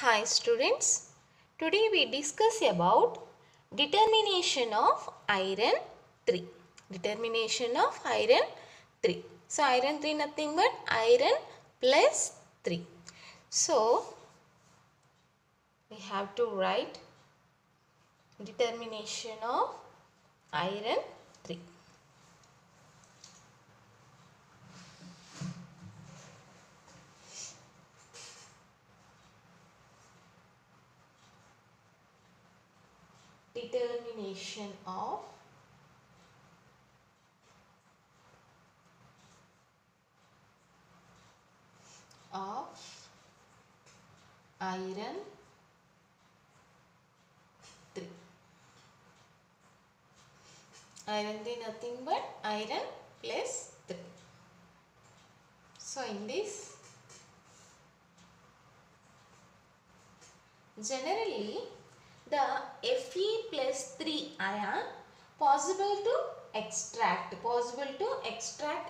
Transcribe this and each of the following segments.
Hi students, today we discuss about determination of iron 3. Determination of iron 3. So iron 3 nothing but iron plus 3. So we have to write determination of iron 3. Determination of iron 3. Iron 3 nothing but iron plus 3. So in this, generally the Fe plus 3 ion possible to extract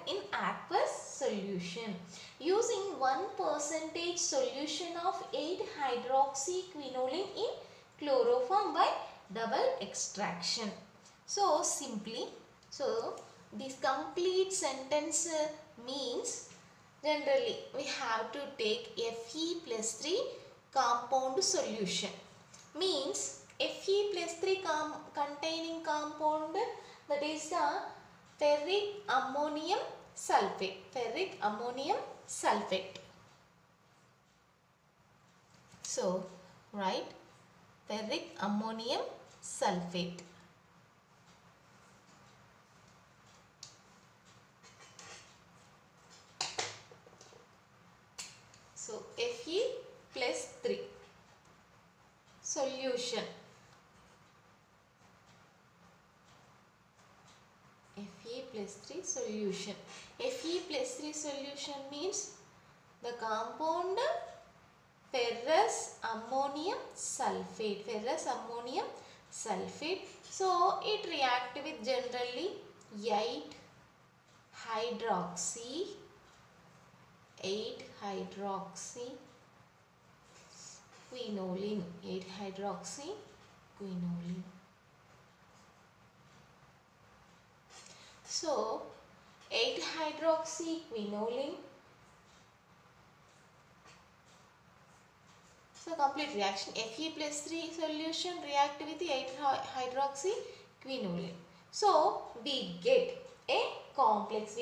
in aqueous solution using 1% solution of 8 hydroxyquinoline in chloroform by double extraction. So simply, this complete sentence means generally we have to take Fe plus 3 compound solution. Means Fe plus 3 containing compound, that is the ferric ammonium sulfate. So write ferric ammonium sulfate. So Fe plus 3 solution. Fe plus 3 solution. Fe plus 3 solution means the compound ferrous ammonium sulfate. So it react with generally 8 hydroxy quinoline. So 8 hydroxyquinoline. So complete reaction. Fe plus 3 solution react with 8 hydroxyquinoline. So we get a complex.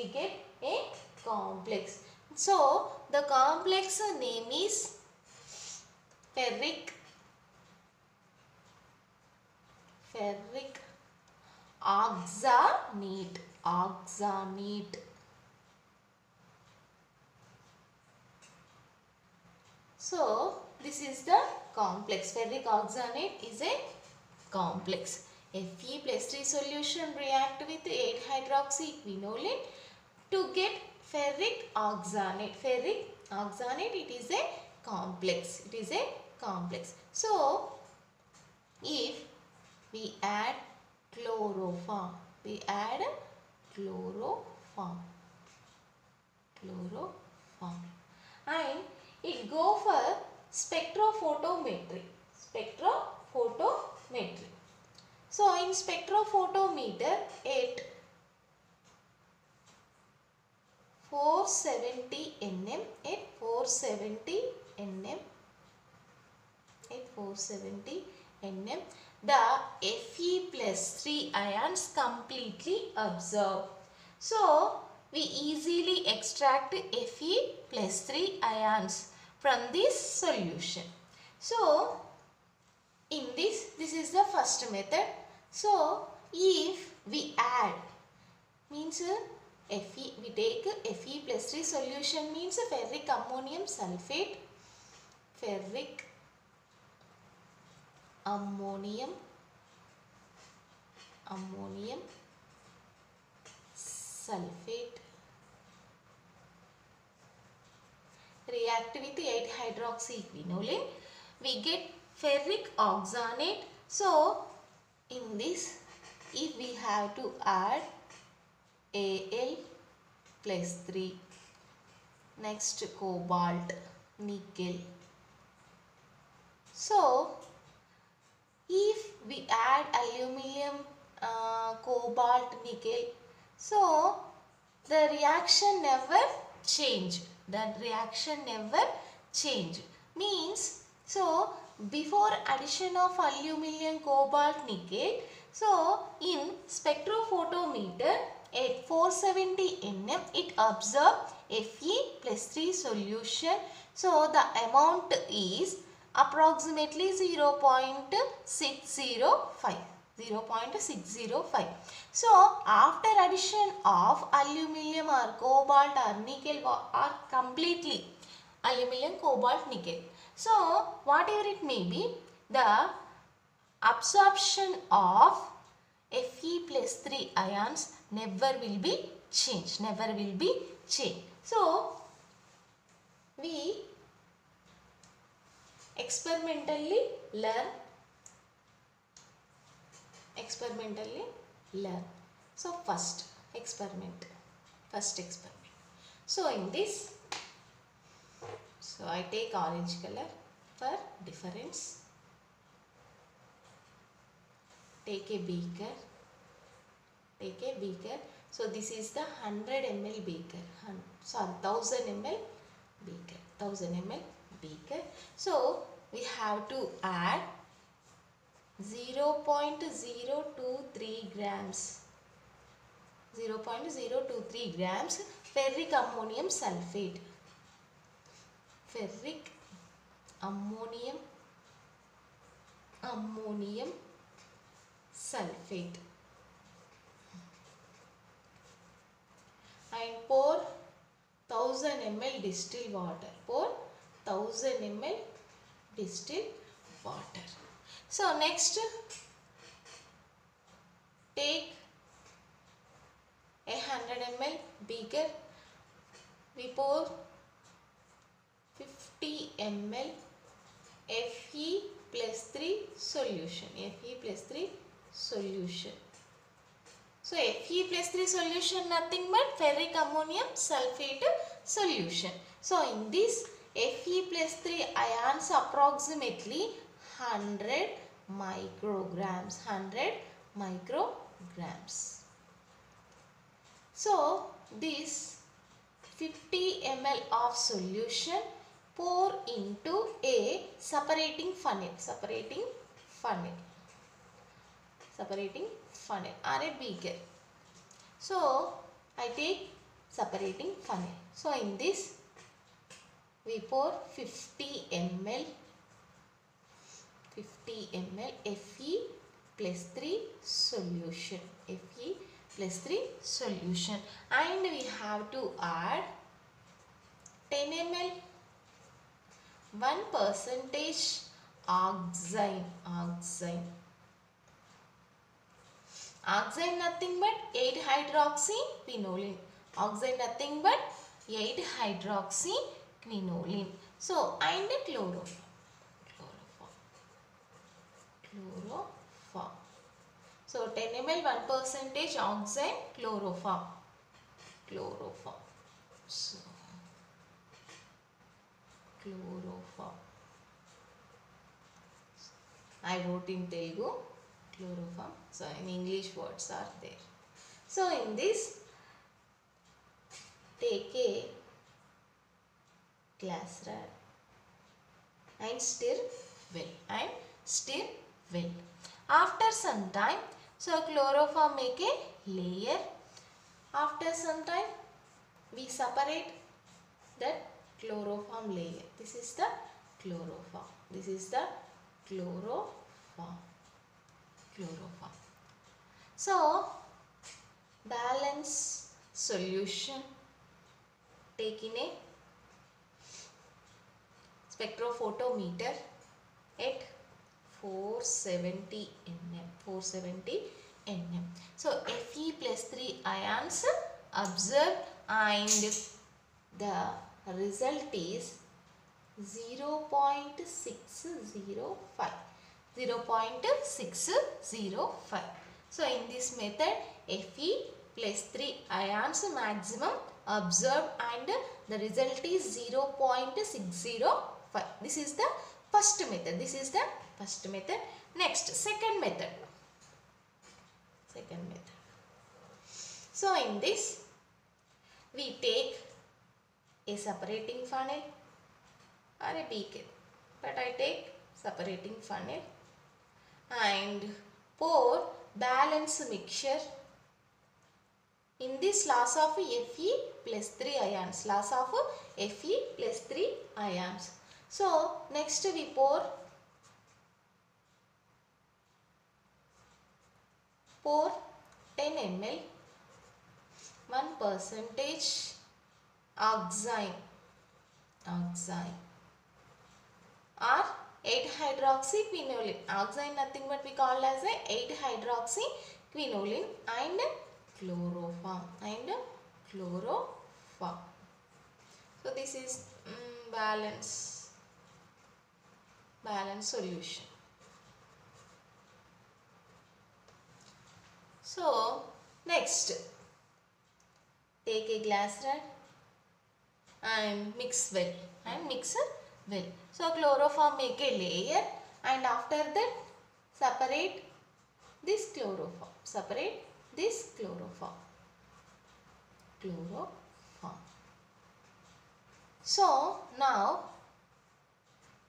So the complex name is ferric oxanate. So this is the complex. Ferric oxanate is a complex. Fe plus 3 solution react with 8 hydroxyquinoline to get ferric oxanate. It is a complex. So if we add chloroform, and it go for spectrophotometry. So in spectrophotometer at 470 nm, the Fe plus 3 ions completely absorb. So we easily extract Fe plus 3 ions from this solution. So in this is the first method. So if we add, means we take Fe plus 3 solution means ferric ammonium sulfate, react with 8 hydroxyquinoline, we get ferric oxanate. So in this, if we have to add Al plus 3, next cobalt, nickel, So if we add aluminium, cobalt, nickel, so the reaction never change. The reaction never change. Means, so before addition of aluminium, cobalt, nickel, so in spectrophotometer at 470 nm it observe Fe plus 3 solution. So the amount is approximately 0.605. 0.605. So after addition of aluminium or cobalt or nickel or completely aluminium, cobalt, nickel, so whatever it may be, the absorption of Fe plus 3 ions never will be changed. Never will be changed. So we experimentally learn. So first experiment. So in this, so I take orange color for difference. Take a beaker. So this is the 100 ml beaker. Sorry, 1000 ml beaker. 1000 ml beaker. So we have to add 0.023 grams. 0.023 grams ferric ammonium sulfate. Ferric ammonium sulfate. And pour 1000 ml distilled water. Pour 1000 ml distilled water. So next, take a 100 ml beaker. We pour 50 ml Fe plus 3 solution. So Fe plus 3 solution nothing but ferric ammonium sulfate solution. So in this Fe plus 3 ions approximately 100 micrograms. So this 50 ml of solution pour into a separating funnel or a beaker. So I take separating funnel. So in this we pour 50 ml Fe plus 3 solution. And we have to add 10 ml 1% oxime. Oxime nothing but 8-hydroxyquinoline. So and chloroform. So 10 ml 1% oxime chloroform. So chloroform. I wrote in Telugu chloroform. So in English words are there. So in this, take a glass rod and stir well. After some time, so chloroform make a layer. After some time, we separate that chloroform layer. This is the chloroform. So balance solution take in a spectrophotometer at 470 nm. So Fe plus 3 ions observed and the result is 0.605. So in this method Fe plus 3 ions maximum observed and the result is 0.605. This is the first method. This is the first method. Next, second method. So in this, we take a separating funnel or a beaker, but I take separating funnel and pour balanced mixture in this loss of Fe plus 3 ions. Loss of Fe plus 3 ions. So next we pour 10 ml 1% oxime or 8-hydroxyquinoline. Oxime nothing but we call as a 8-hydroxyquinoline and chloroform. So this is balance solution. So next, take a glass rod and mix well. So chloroform, make a layer, and after that separate this chloroform. So now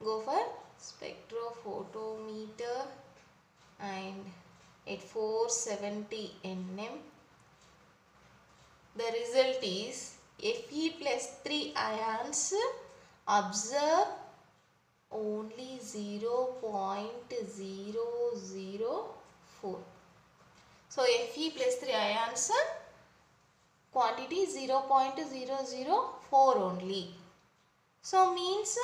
go for spectrophotometer and at 470 nm. The result is Fe plus 3 ions observe only 0.004. So Fe plus 3 ions quantity 0.004 only. So means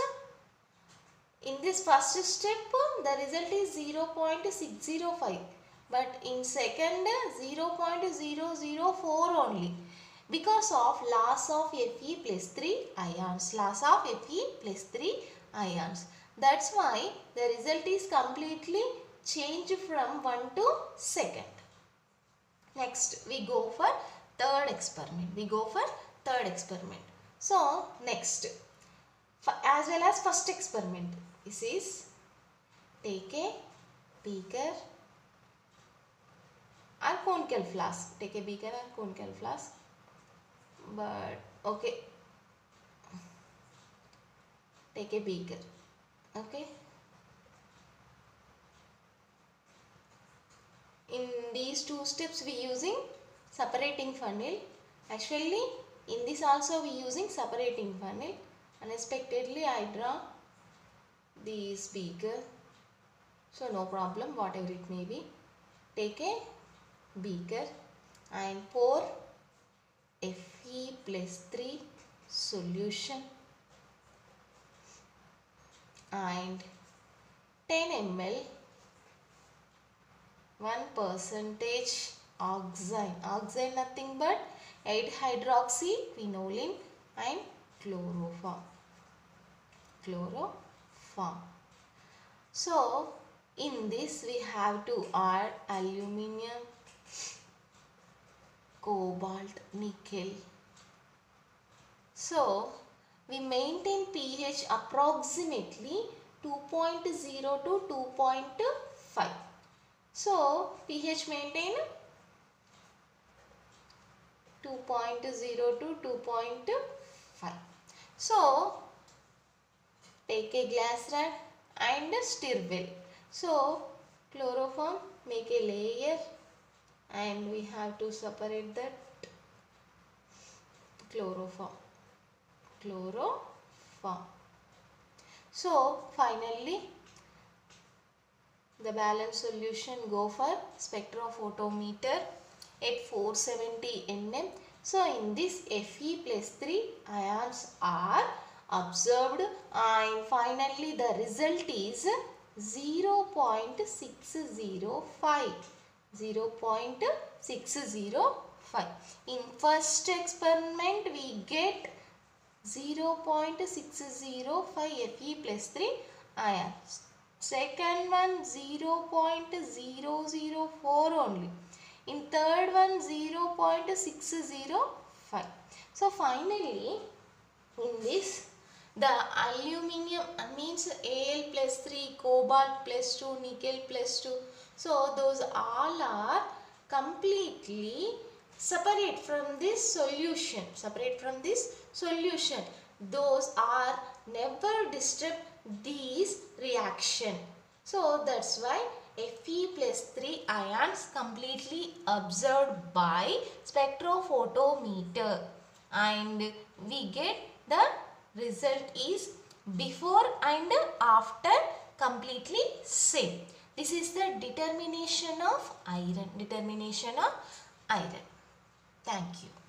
in this first step the result is 0.605, but in second 0.004 only, because of loss of Fe plus 3 ions. That's why the result is completely changed from 1 to second. Next we go for third experiment. So next, as well as first experiment, this is take a beaker or conical flask. But okay, take a beaker. Okay. In these two steps we using separating funnel. Actually in this also we using separating funnel. Unexpectedly I draw this beaker. So no problem, whatever it may be. Take a beaker and pour Fe plus 3 solution and 10 ml 1% oxime. Oxime nothing but 8-hydroxyquinoline and chloroform. So in this we have to add aluminium, cobalt, nickel. So we maintain pH approximately 2.0 to 2.5. So pH maintain 2.0 to 2.5. So take a glass rod and stir well. So chloroform, make a layer and we have to separate that chloroform. So finally the balance solution go for spectrophotometer at 470 nm. So in this Fe plus 3 ions are observed and finally the result is 0.605. In first experiment we get 0.605 Fe plus 3 ions. Second one 0.004 only. In third one 0.605. So finally in this The aluminium means Al plus 3, cobalt plus 2, nickel plus 2. So those all are completely separate from this solution. Separate from this solution. Those are never disturb these reaction. So that's why Fe plus 3 ions completely observed by spectrophotometer, and we get the result is before and after completely same. This is the determination of iron. Determination of iron. Thank you.